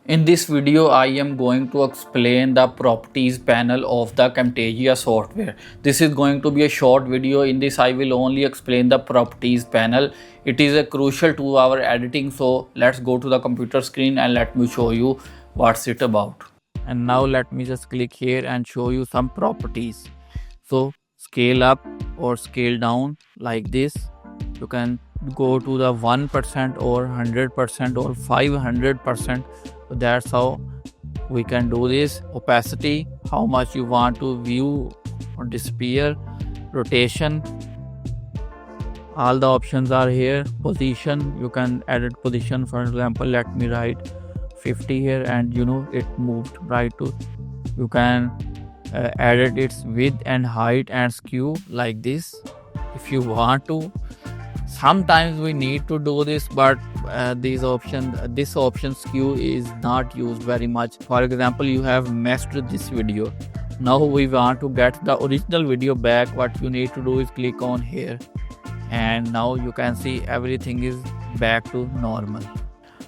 In this video, I am going to explain the properties panel of the Camtasia software. This is going to be a short video. In this, I will only explain the properties panel. It is a crucial to our editing. So let's go to the computer screen and let me show you what's it about. And now let me just click here and show you some properties. So scale up or scale down like this. You can go to the 1% or 100% or 500%. So that's how we can do this. Opacity, how much you want to view or disappear. Rotation, all the options are here. Position, you can edit position. For example, let me write 50 here, and it moved right to. You can edit its width and height and skew like this if you want to. Sometimes we need to do this, but this option skew is not used very much. For example, you have messed this video. Now we want to get the original video back. What you need to do is click on here, and now you can see everything is back to normal.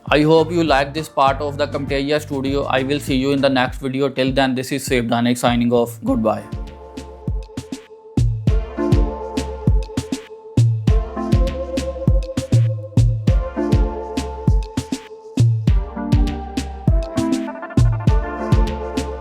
I hope you like this part of the Camtasia Studio. I will see you in the next video. Till then, this is Danik signing off. Goodbye.